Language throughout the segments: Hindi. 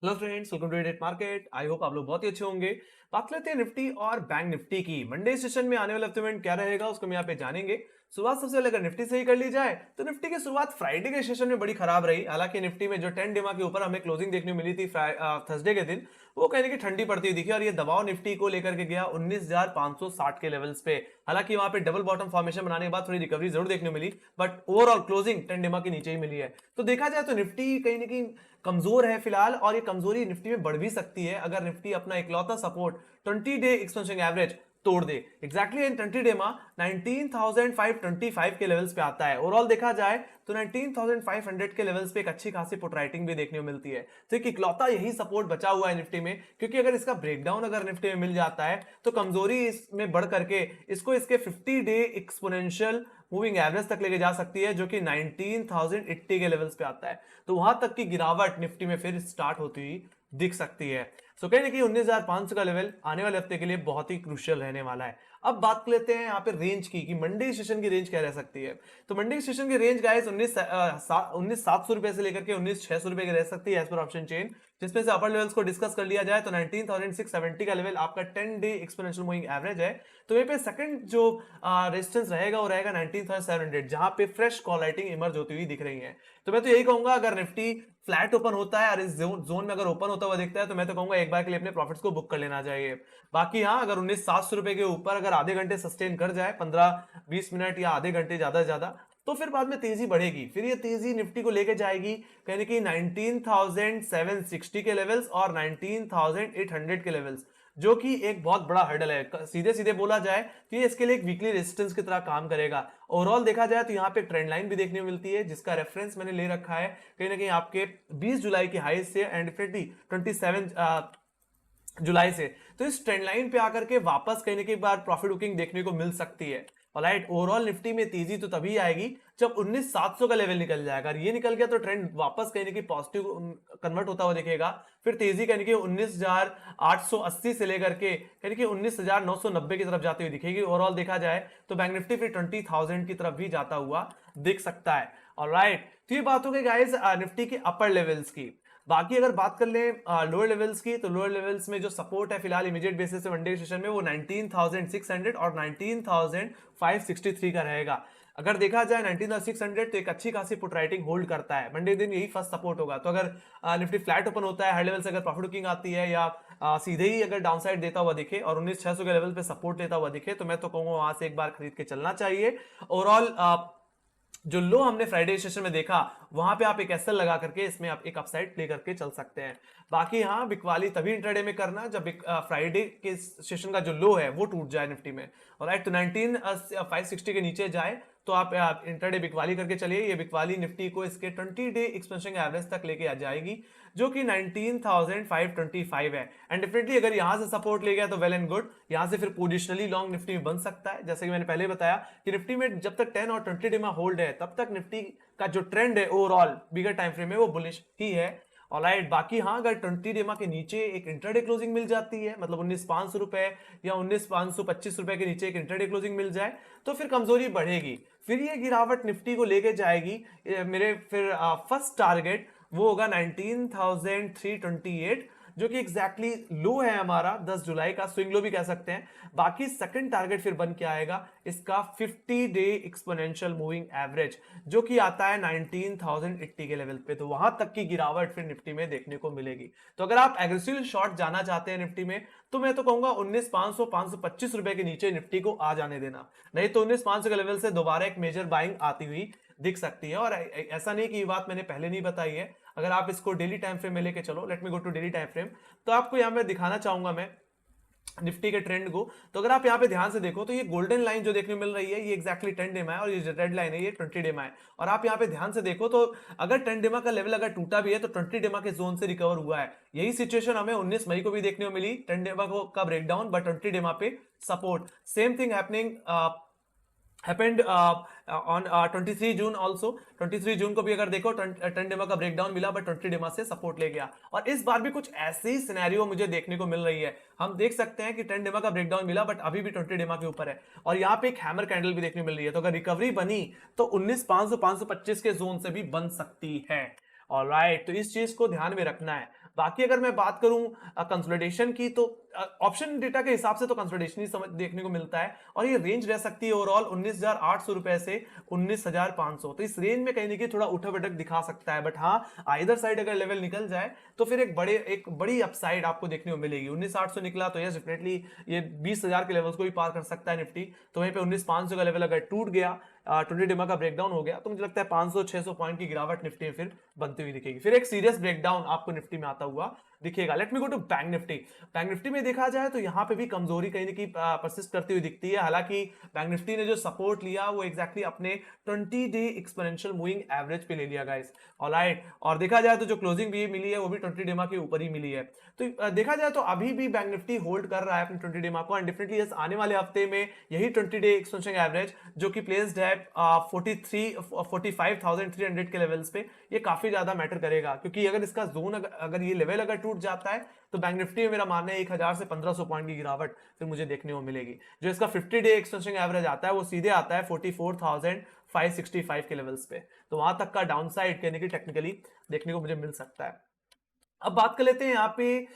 Hello friends, welcome to idiot market. I hope आप लोग बहुत ही अच्छे होंगे। बात लेते हैं निफ्टी और बैंक निफ्टी की। मंडे सेशन में आने वाला हफ्ते में क्या रहेगा उसको हम यहाँ पे जानेंगे। शुरुआत सबसे पहले अगर निफ्टी से ही कर ली जाए तो निफ्टी की शुरुआत फ्राइडे के सेशन में बड़ी खराब रही। हालांकि निफ्टी में जो 10 डिमा के ऊपर हमें क्लोजिंग देखने को मिली थी थर्सडे के दिन, वो कहने की ठंडी पड़ती हुई दिखी और ये दबाव निफ्टी को लेकर के गया 19,560 के लेवल्स पे। हालांकि वहां पे डबल बॉटम फॉर्मेशन बनाने के बाद थोड़ी रिकवरी जरूर देखने को मिली, बट ओवरऑल क्लोजिंग 10 डिमा के नीचे ही मिली है। तो देखा जाए तो निफ्टी कहीं ना कहीं कमजोर है फिलहाल, और ये कमजोरी निफ्टी में बढ़ भी सकती है अगर निफ्टी अपना इकलौता सपोर्ट 20 डे एक्सपेंशन एवरेज तोड़ दे। एग्जैक्टली इन 20 डे में 19,525 के लेवल्स पे आता है। ओवरऑल देखा जाए तो 19,500 के लेवल्स पे एक अच्छी खासी पुट राइटिंग भी देखने को मिलती है। तो एक इकलौता यही सपोर्ट बचा हुआ है निफ्टी में, क्योंकि अगर इसका ब्रेकडाउन अगर निफ्टी में मिल जाता है तो कमजोरी इसमें बढ़ करके इसको इसके 50 डे एक्सपोनेंशियल मूविंग एवरेज तक लेके जा सकती है, जो कि 19,080 के लेवल्स पे आता है। तो वहां तक की गिरावट निफ्टी में फिर स्टार्ट होती हुई दिख सकती है। सो कहीं ना कहीं 19,500 का लेवल आने वाले हफ्ते के लिए बहुत ही क्रूशियल रहने वाला है। अब बात कर लेते हैं यहाँ पे रेंज की कि मंडे सेशन की रेंज क्या रह सकती है। तो मंडे सेशन की रेंज गाइस 19,700 रुपए से लेकर के 19,600 रुपए की रह सकती है एज पर ऑप्शन चेन। जिसमें से अपर लेवल्स को डिस्कस कर लिया जाए तो 19,670 का लेवल आपका 10 डे एक्सपोनेंशियल मूविंग एवरेज है। तो यहाँ पे सेकंड जो रेजिस्टेंस रहेगा वो रहेगा 19,700, जहां पे फ्रेश कॉल राइटिंग इमर्ज होती हुई दिख रही है। तो मैं तो यही कहूंगा, अगर निफ्टी फ्लैट ओपन होता है और इस जोन में अगर ओपन होता हुआ दिखता है तो मैं तो कहूंगा एक बार के लिए अपने प्रॉफिट्स को बुक कर लेना चाहिए। बाकी हाँ, अगर 19,700 रुपए के ऊपर अगर आधे घंटे सस्टेन कर जाए, 15-20 मिनट या आधे घंटे ज्यादा से ज्यादा, तो फिर बाद में तेजी बढ़ेगी। फिर ये तेजी निफ्टी को लेके जाएगी कहीं कि 19,760 के लेवल्स और 19,800 के लेवल्स, जो कि एक बहुत बड़ा हर्डल है। सीधे सीधे बोला जाए तो ये इसके लिए एक वीकली रेजिस्टेंस की तरह काम करेगा। ओवरऑल देखा जाए तो यहाँ पे ट्रेंड लाइन भी देखने को मिलती है, जिसका रेफरेंस मैंने ले रखा है कहीं ना कहीं आपके 20 जुलाई की हाई से एंड डेफिनेटली 27 जुलाई से। तो इस ट्रेंड लाइन पे आकर के वापस कहीं ना कहीं बार प्रॉफिट बुकिंग देखने को मिल सकती है। ऑलराइट, ओवरऑल निफ्टी में तेजी तो तभी आएगी जब 19,700 का लेवल निकल जाएगा। ये निकल गया तो ट्रेंड वापस कहीं ना कहीं पॉजिटिव कन्वर्ट होता हुआ दिखेगा। फिर तेजी कहीं कि 19,880 से लेकर के कहीं कि 19,990 की तरफ जाती हुई दिखेगी। ओवरऑल देखा जाए तो बैंक निफ्टी फिर 20,000 की तरफ भी जाता हुआ दिख सकता है। ऑलराइट, तो ये बात हो गई गाइस निफ्टी के अपर लेवल्स की। बाकी अगर बात कर ले लोअर लेवल्स की, तो लोअर लेवल्स में जो सपोर्ट है फिलहाल इमीडिएट बेसिस पे वनडे सेशन में वो 19,600 और 19,563 का रहेगा। अगर देखा जाए 19,600 तो एक अच्छी खासी पुट राइटिंग होल्ड करता है। मंडे दिन यही फर्स्ट सपोर्ट होगा। तो अगर निफ्टी फ्लैट ओपन होता है, हाई लेवल से अगर प्रॉफिट बुकिंग आती है या सीधे ही अगर डाउनसाइड देता हुआ दिखे और 19,600 के लेवल पे सपोर्ट लेता हुआ दिखे, तो मैं तो कहूंगा वहां से एक बार खरीद के चलना चाहिए। ओवरऑल जो लो हमने फ्राइडे सेशन में देखा, वहां पे आप एक एसएल लगा करके इसमें आप एक अपसाइड प्ले करके चल सकते हैं। बाकी हाँ, बिकवाली तभी इंट्राडे में करना जब फ्राइडे के सेशन का जो लो है वो टूट जाए निफ्टी में। ऑलराइट, तो 19,560 के नीचे जाए तो आप इंट्राडे बिकवाली करके चलिए। ये बिकवाली निफ्टी को इसके 20 डे एक्सपेंशन एवरेज तक लेके आ जाएगी, जो कि 19,525 है। एंड डेफिनेटली अगर यहां से सपोर्ट ले गया तो वेल एंड गुड। यहां से फिर पोजिशनली लॉन्ग निफ्टी में बन सकता है। जैसे कि मैंने पहले बताया कि निफ्टी में जब तक 10 और 20 डे में होल्ड है तब तक निफ्टी का जो ट्रेंड है ओवरऑल बिगर टाइम फ्रेम में वो बुलिश ही है। ऑलराइट, बाकी हाँ, अगर 20 डेमा के नीचे एक इंट्राडे क्लोजिंग मिल जाती है, मतलब 19,500 रुपए या 19,525 रुपए के नीचे एक इंट्राडे क्लोजिंग मिल जाए, तो फिर कमजोरी बढ़ेगी। फिर ये गिरावट निफ्टी को लेके जाएगी। मेरे फिर फर्स्ट टारगेट वो होगा 19,328, जो कि एग्जैक्टली लो है हमारा 10 जुलाई का, स्विंग लो भी कह सकते हैं। बाकी सेकंड टारगेट फिर बन के आएगा इसका 50 डे एक्सपोनेंशियल मूविंग एवरेज, जो कि आता है 19,080 के लेवल पे। तो वहां तक की गिरावट फिर निफ्टी में देखने को मिलेगी। तो अगर आप एग्रेसिव शॉर्ट जाना चाहते हैं निफ्टी में, तो मैं तो कहूंगा 19,500 525 रुपए के नीचे निफ्टी को आ जाने देना। नहीं तो 19,500 के लेवल से दोबारा एक मेजर बाइंग आती हुई दिख सकती है। और ऐसा नहीं कि ये बात मैंने पहले नहीं बताई है। अगर आप इसको डेली टाइम फ्रेम में लेके चलो, let me go to daily time frame, तो आपको यहां पे दिखाना चाहूंगा मैं निफ्टी के ट्रेंड को। तो अगर आप यहां पे ध्यान से देखो तो ये गोल्डन लाइन जो देखने को मिल रही है ये एक्जैक्टली 10 डेमा है, और ये जो रेड लाइन है ये 20 डेमा है। और आप यहां पे ध्यान से देखो तो अगर 10 डेमा का लेवल अगर टूटा भी है तो 20 डेमा के जोन से रिकवर हुआ है। यही सिचुएशन हमें 19 मई को भी देखने को मिली, 10 डेमा का ब्रेकडाउन बट 20 डेमा पे support. Same thing happening happened on 23 June also. 23 जून को भी अगर देखो 10 डेमा का ब्रेकडाउन मिला बट 20 डेमा से सपोर्ट ले गया। और इस बार भी कुछ ऐसी ही सिनेरियो मुझे देखने को मिल रही है। हम देख सकते हैं कि 10 डेमा का ब्रेकडाउन मिला बट अभी भी 20 डेमा के ऊपर है, और यहाँ पे एक हैमर कैंडल भी देखने को मिल रही है। तो अगर रिकवरी बनी तो 19,500 525 के जोन से भी बन सकती है। ऑलराइट, तो इस चीज को ध्यान में रखना है। बाकी अगर मैं बात करूं कंसोलिडेशन की, तो ऑप्शन डेटा के हिसाब से तो कंसोलिडेशन ही समझ देखने को मिलता है, और ये रेंज रह सकती है ओवरऑल 19,800 रुपए से 19,500। तो इस रेंज में कहीं ना कहीं थोड़ा उठक बैठक दिखा सकता है, बट हाँ आइदर साइड अगर लेवल निकल जाए तो फिर एक बड़ी अपसाइड आपको देखने को मिलेगी। 19,800 निकला तो यस डेफिनेटली ये 20,000 के लेवल्स को भी पार कर सकता है निफ्टी। तो वहीं पे 19,500 का लेवल अगर टूट गया, 20 डिमा का ब्रेकडाउन हो गया, तो मुझे लगता है 500-600 पॉइंट की गिरावट निफ्टी में फिर बनती हुई दिखेगी, फिर एक सीरियस ब्रेकडाउन आपको निफ्टी में आता हुआ दिखेगा। Let me go to bank Nifty. Bank Nifty में देखा जाए तो यहाँ पे भी कमजोरी कहीं ना कहीं परसिस्ट करती हुई दिखती है। हालांकि बैंक निफ्टी ने जो सपोर्ट लिया वो एग्जैक्टली अपने 20 डे एक्सपोनेंशियल मूविंग एवरेज पे ले लिया गाइस, ऑलराइट। और देखा जाए तो जो क्लोजिंग भी मिली है वो भी 20 डेमा के ऊपर ही मिली है। तो देखा जाए तो अभी भी बैंक निफ्टी होल्ड कर रहा है अपने 20 डेमा को, एंड डेफिनेटली यस आने वाले हफ्ते में यही 20 डे एक्सपोनेंशियल एवरेज जो कि प्लेस्ड है 45,300 के लेवल्स पे, ये काफी ज्यादा मैटर करेगा। क्योंकि अगर इसका जोन अगर ये लेवल अगर टूट जाता है तो बैंक निफ्टी में मेरा मानना है 1,000 से 1,500 पॉइंट की गिरावट फिर मुझे देखने को मिलेगी। जो इसका 50 डे एक्सटेंशन एवरेज आता है वो सीधे आता है 44,565 के लेवल्स पे, तो वहां तक का डाउन साइड कहने की टेक्निकली देखने को मुझे मिल सकता है। अब बात कर लेते हैं यहाँ पे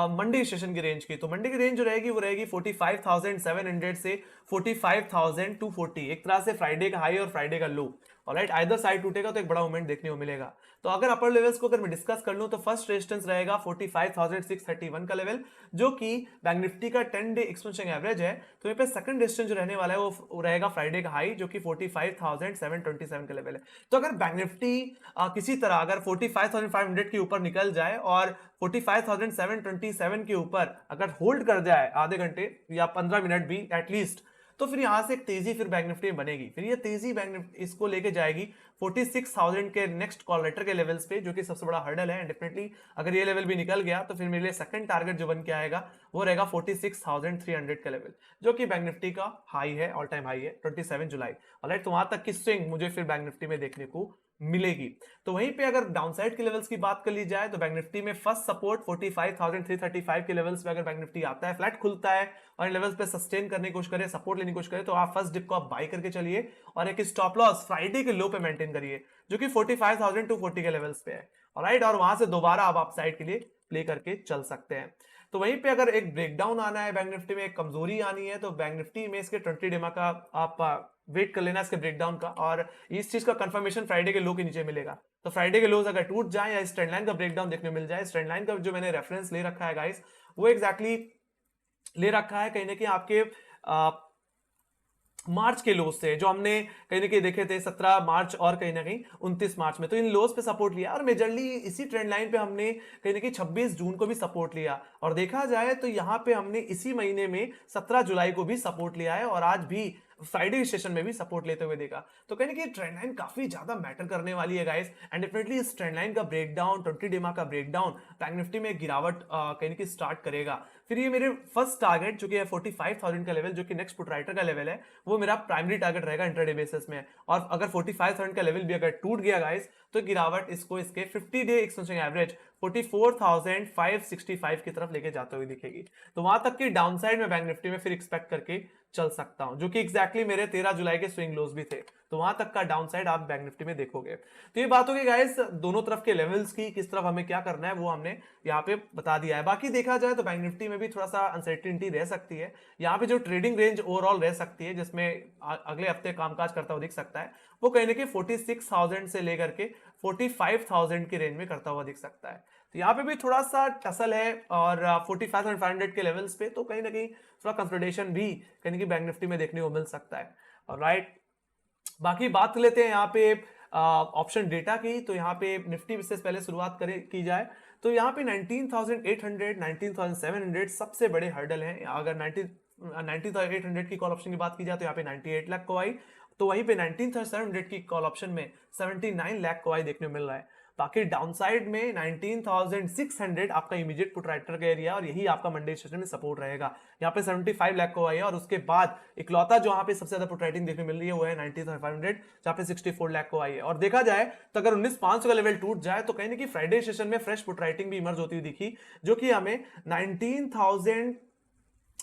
मंडे सेशन की रेंज की। तो मंडे की रेंज जो रहेगी वो रहेगी 45,700 से 45,240, एक तरह से फ्राइडे का हाई और फ्राइडे का लो, ऑलराइट। आइदर साइड टूटेगा तो एक बड़ा मूवमेंट देखने को मिलेगा। तो अगर अपर लेवल्स को अगर मैं डिस्कस कर लूं तो फर्स्ट रेजिस्टेंस रहेगा 45,631 का लेवल, जो कि बैंक निफ्टी का 10 डे एक्सपेंशन एवरेज है। तो यहाँ पे सेकंड रेजिस्टेंस जो रहने वाला है वो रहेगा फ्राइडे का हाई, जो कि 45,727 का लेवल है। तो अगर बैंक निफ्टी किसी तरह अगर 45,500 के ऊपर निकल जाए और 45,727 के ऊपर अगर होल्ड कर जाए आधे घंटे या 15 मिनट भी एटलीस्ट, तो फिर यहां से एक तेजी फिर बैंक निफ्टी में बनेगी। फिर ये तेजी बैंक निफ्टी इसको लेके जाएगी 46,000 के नेक्स्ट कॉल लेटर के लेवल्स पे, जो कि सबसे बड़ा हर्डल है। एंड डेफिनेटली अगर ये लेवल भी निकल गया तो फिर मेरे लिए सेकंड टारगेट जो बन के आएगा वो रहेगा 46,300 का लेवल, जो कि बैंक निफ्टी का हाई है, ऑल टाइम हाई है 27 जुलाई, ऑलराइट। तो वहां तक की स्विंग मुझे फिर बैंक निफ्टी में देखने को मिलेगी। तो वहीं पे अगर डाउनसाइड के लेवल्स की बात कर ली जाए तो बैंक निफ्टी में फर्स्ट सपोर्ट 45,335 के लेवल्स पे अगर बैंक निफ्टी आता है, फ्लैट खुलता है और इन लेवल्स पे सस्टेन करने की कोशिश करे, सपोर्ट लेने की कोशिश करे, तो आप फर्स्ट डिप को आप बाय करके चलिए और एक स्टॉप लॉस फ्राइडे के लो पे मेंटेन करिए, जो कि 45,240 के लेवल्स पे है, ऑलराइट। और वहां से दोबारा आप अपसाइड के लिए प्ले करके चल सकते हैं। तो वहीं पे अगर एक ब्रेकडाउन आना है बैंक निफ्टी में, एक कमजोरी आनी है, तो बैंक निफ्टी में इसके 20 डेमा का आप वेट कर लेना इसके ब्रेकडाउन का, और इस चीज का कंफर्मेशन फ्राइडे के लो के नीचे मिलेगा। तो फ्राइडे के लोज अगर टूट जाए या इस ट्रेंड लाइन का ब्रेकडाउन देखने को मिल जाए, इस ट्रेंड लाइन का जो मैंने रेफरेंस ले रखा है गाइस, वो एग्जैक्टली ले रखा है कहीं ना कहीं आपके मार्च के लोज से, जो हमने कहीं ना कहीं देखे थे 17 मार्च और कहीं ना कहीं 29 मार्च में। तो इन लोज पे सपोर्ट लिया और मेजरली इसी ट्रेंड लाइन पे हमने कहीं ना कहीं 26 जून को भी सपोर्ट लिया, और देखा जाए तो यहाँ पे हमने इसी महीने में 17 जुलाई को भी सपोर्ट लिया है, और आज भी फ्राइडे सेशन में भी सपोर्ट लेते हुए देखा। तो कहीं ना कहीं ट्रेंड लाइन काफी ज्यादा मैटर करने वाली है गाइस, एंड डेफिनेटली इस ट्रेंड लाइन का ब्रेकडाउन 20 डेमा का ब्रेकडाउन बैंक निफ्टी में गिरावट कहीं ना कहीं स्टार्ट करेगा। फिर ये मेरे फर्स्ट टारगेट जो कि है 45,000 का लेवल, जो कि नेक्स्ट पुट राइटर का लेवल है, वो मेरा प्राइमरी टारगेट रहेगा इंट्राडे बेसिस में। और अगर 45,000 का लेवल भी अगर टूट गया गाइस, तो गिरावट इसको इसके 50 डे एक्सटेंशन एवरेज 44,565 की तरफ लेके जाते हुए दिखेगी। तो वहां तक की डाउनसाइड में बैंक निफ्टी में फिर एक्सपेक्ट करके चल सकता हूं, जो कि एग्जैक्टली मेरे 13 जुलाई के स्विंग लोज भी थे। तो वहां तक का डाउनसाइड आप बैंक निफ्टी में देखोगे। तो ये बात होगी गाइस दोनों तरफ के लेवल्स की, किस तरफ हमें क्या करना है वो हमने यहाँ पे बता दिया है। बाकी देखा जाए तो बैंक निफ्टी में भी थोड़ा सा अनसर्टेनिटी रह सकती है। यहाँ पे जो ट्रेडिंग रेंज ओवरऑल रह सकती है, जिसमें अगले हफ्ते कामकाज करता हुआ दिख सकता है, वो कहीं ना कहीं 46,000 से लेकर के 45,000 की रेंज में करता हुआ दिख सकता है। तो यहाँ पे भी थोड़ा सा टसल है, और 45,500 के लेवल्स पे तो कहीं ना कहीं थोड़ा कंसोलिडेशन भी कहीं ना कहीं बैंक निफ्टी में देखने को मिल सकता है, राइट। बाकी बात लेते हैं यहाँ पे ऑप्शन डेटा की। तो यहाँ पे निफ्टी से पहले शुरुआत की जाए तो यहाँ पे 19,800 19,700 सबसे बड़े हर्डल हैं। अगर 19,800 की कॉल ऑप्शन की बात की जाए तो यहाँ पे 98 लाख को आई, तो वहीं पे 19,700 की कॉल ऑप्शन में 79 लाख को आई देखने को मिल रहा है। बाकी डाउनसाइड में 19,600 आपका इमीडिएट पुट राइटर का एरिया, और यही आपका मंडे सेशन में सपोर्ट रहेगा। यहाँ पे 75 लाख को आई है, और उसके बाद इकलौता जो यहाँ पे सबसे ज्यादा पुट राइटिंग देखने मिल रही है वो है 19,500, जहाँ पे 64 लाख को आई है। और देखा जाए तो अगर 19,500 का लेवल टूट जाए तो कहीं ना कहीं फ्राइडे सेशन में फ्रेश पुट राइटिंग भी इमर्ज होती हुई दिखी, जो कि हमें 19,000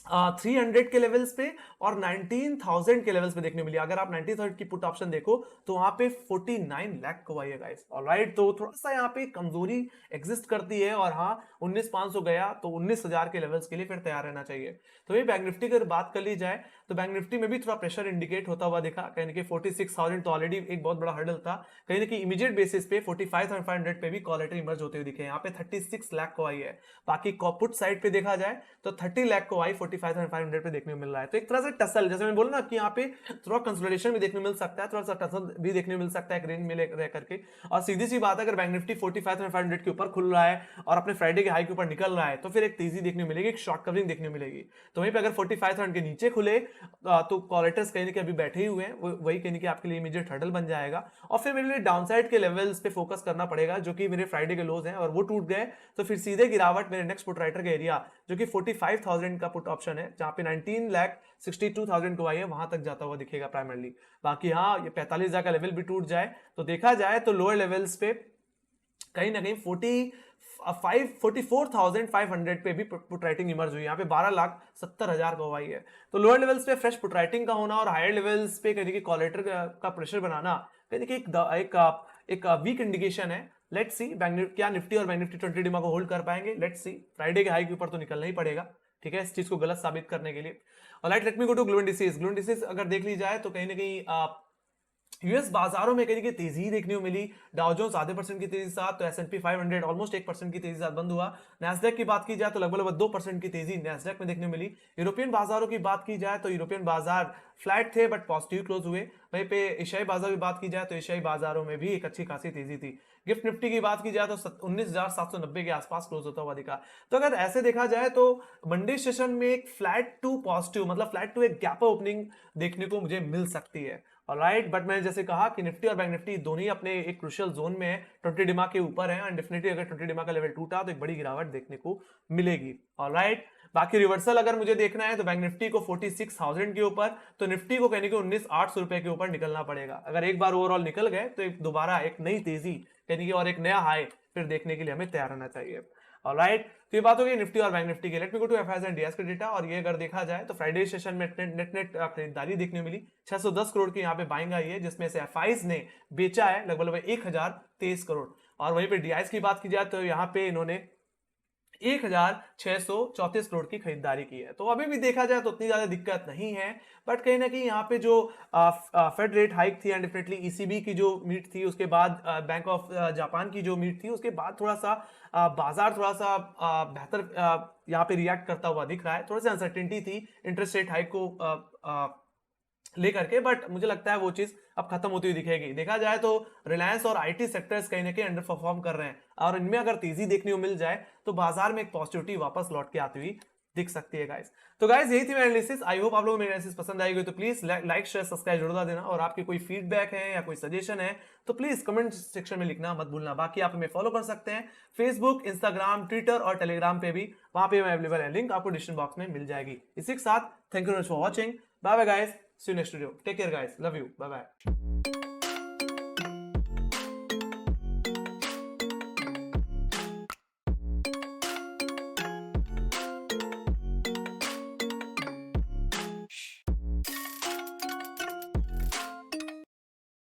300 के लेवल्स पे और 19,000 के लेवल्स पे देखने को मिली। अगर आप 90,000 की पुट ऑप्शन देखो तो वहां पे 49 लाख को आई है गाइस। ऑलराइट, तो थोड़ा सा यहाँ पे कमजोरी एग्जिस्ट करती है, और हाँ 19,500 गया तो 19,000 के लेवल्स के लिए फिर तैयार रहना चाहिए। तो ये बैंक निफ्टी की अगर बात कर ली जाए तो बैंक निफ्टी में भी थोड़ा प्रेशर इंडिकेट होता हुआ दिखा, कहीं ना कहीं 46,000 तो ऑलरेडी एक बहुत बड़ा हर्डल था, कहीं ना कहीं इमीडिएट बेसिस पे 45,500 पे भी कॉल लेटर इमर्ज होते हुए दिखे। यहाँ पे 36 लाख को आई है। बाकी पुट साइड पे देखा जाए तो 30 लाख को आई 45,500 पे देखने को मिल रहा है। तो एक तरह से टसल, जैसे मैं बोला ना कि यहाँ पे थोड़ा कंसोलिडेशन भी देखने को मिल सकता है, थोड़ा सा टसल भी देखने को मिल सकता है एक रेंज में रह करके। और सीधी सी बात है, अगर बैंक निफ्टी 45,500 के ऊपर खुल रहा है और अपने फ्राइडे के हाई के ऊपर निकल रहा है तो फिर एक तेजी देखने को मिलेगी, एक शॉर्ट कवरिंग देखने को मिलेगी। तो वहीं पे अगर 45,000 के नीचे खुले तो कॉलेटर्स कहीं अभी बैठे ही हुए हैं, वही कहीं आपके लिए इमीडिएट हर्डल बन जाएगा। और फिर मेरे लिए डाउनसाइड के लेवल्स पे फोकस करना पड़ेगा, जो कि मेरे फ्राइडे के लोज हैं और वो टूट गए तो फिर सीधे गिरावट मेरे नेक्स्ट पुट राइटर का एरिया जो कि 45,000 का पुट ऑप्शन है, जहां पे 19,62,000 को आई है, वहां तक जाता हुआ दिखेगा प्राइमरली। बाकी हाँ, ये 45,000 का लेवल भी टूट जाए तो देखा जाए तो लोअर लेवल्स पे कहीं ना कहीं 44,500 पे भी पुट राइटिंग इमर्ज हुई। यहाँ पे 12,70,000 का हुआ है। तो लोअर लेवल्स पे फ्रेश पुट राइटिंग का होना और हायर लेवल्स पे कहीं कि कॉलेटर का प्रेशर बनाना कहीं कि एक वीक इंडिकेशन है। लेट्स सी क्या निफ्टी और बैंक निफ्टी 20 डिमा को होल्ड कर पाएंगे। लेट्स सी, फ्राइडे के हाई के ऊपर तो निकलना ही पड़ेगा, ठीक है, इस चीज को गलत साबित करने के लिए। और let me go to global indices. Global indices अगर देख ली जाए तो कहीं ना कहीं यूएस बाजारों में कहीं की तेजी देखने को मिली। डाउ जोन्स आधे % की तेजी साथ, तो एसएनपी 500 ऑलमोस्ट 1% की तेजी साथ बंद हुआ। नैस्डैक की बात की जाए तो लगभग 2% की तेजी नैस्डैक में देखने को मिली। यूरोपियन बाजारों की बात की जाए तो यूरोपियन बाजार फ्लैट थे बट पॉजिटिव क्लोज हुए। वहीं पे एशियाई बाजार की बात की जाए तो एशियाई बाजारों में भी एक अच्छी खासी तेजी थी। गिफ्ट निफ्टी की बात की जाए तो 19,790 के आसपास क्लोज होता हुआ दिखा। तो अगर ऐसे देखा जाए तो मंडे सेशन में एक फ्लैट टू पॉजिटिव, मतलब फ्लैट टू एक गैप ओपनिंग देखने को मुझे मिल सकती है। ऑलराइट, बट मैंने जैसे कहा कि निफ्टी और बैंक निफ्टी दोनों ही अपने एक क्रुशियल जोन में है, 20 डिमा के ऊपर है, एंड डेफिनेटली अगर 20 डिमा का लेवल टूटा तो एक बड़ी गिरावट देखने को मिलेगी। ऑलराइट, बाकी रिवर्सल अगर मुझे देखना है तो बैंक निफ्टी को 46,000 के ऊपर, तो निफ्टी को कहने के 19,800 रुपए के ऊपर निकलना पड़ेगा। अगर एक बार ओवरऑल निकल गए तो एक दोबारा एक नई तेजी कहने की और एक नया हाई फिर देखने के लिए हमें तैयार रहना चाहिए। ऑलराइट, तो ये बात हो गई निफ्टी और बैंक निफ्टी के। Let me go to FIIs and DIIs का डेटा। और ये अगर देखा जाए तो फ्राइडे सेशन में नेट खरीदारी देखने को मिली। 610 करोड़ की यहाँ पे बाइंग आई है, जिसमें से एफआईआईज ने बेचा है लगभग 1,023 करोड़। और वहीं पे डीआईएस की बात की जाए तो यहाँ पे इन्होंने 1,634 करोड़ की खरीदारी की है। तो अभी भी देखा जाए तो उतनी ज्यादा दिक्कत नहीं है, बट कहीं ना कहीं यहाँ पे जो फेड रेट हाइक थी एंड डेफिनेटली ईसीबी की जो मीट थी, उसके बाद बैंक ऑफ जापान की जो मीट थी, उसके बाद थोड़ा सा बाजार थोड़ा सा बेहतर यहाँ पे रिएक्ट करता हुआ दिख रहा है। थोड़ी सी अनसर्टेनिटी थी इंटरेस्ट रेट हाइक को लेकर के, बट मुझे लगता है वो चीज अब खत्म होती हुई दिखेगी। देखा जाए तो रिलायंस और आईटी सेक्टर्स कहीं ना कहीं अंडर परफॉर्म कर रहे हैं, और इनमें अगर तेजी देखने को मिल जाए तो बाजार में एक पॉजिटिविटी वापस लौट के आती हुई दिख सकती है गाइस। तो गाइस यही थी मेरी एनालिसिस। आई होप आप लोगों को मेरी एनालिसिस पसंद आई गई तो प्लीज लाइक शेयर सब्सक्राइब जरूर देना, और आपके कोई फीडबैक है या कोई सजेशन है तो प्लीज कमेंट सेक्शन में लिखना मत भूलना। बाकी आप हमें फॉलो कर सकते हैं फेसबुक, इंस्टाग्राम, ट्विटर और टेलीग्राम पे भी, वहां पे अवेलेबल है, लिंक आपको डिस्क्रिप्शन बॉक्स में मिल जाएगी। इसी के साथ thank you for watching, bye bye guys, see you next video, take care guys, love you, bye bye.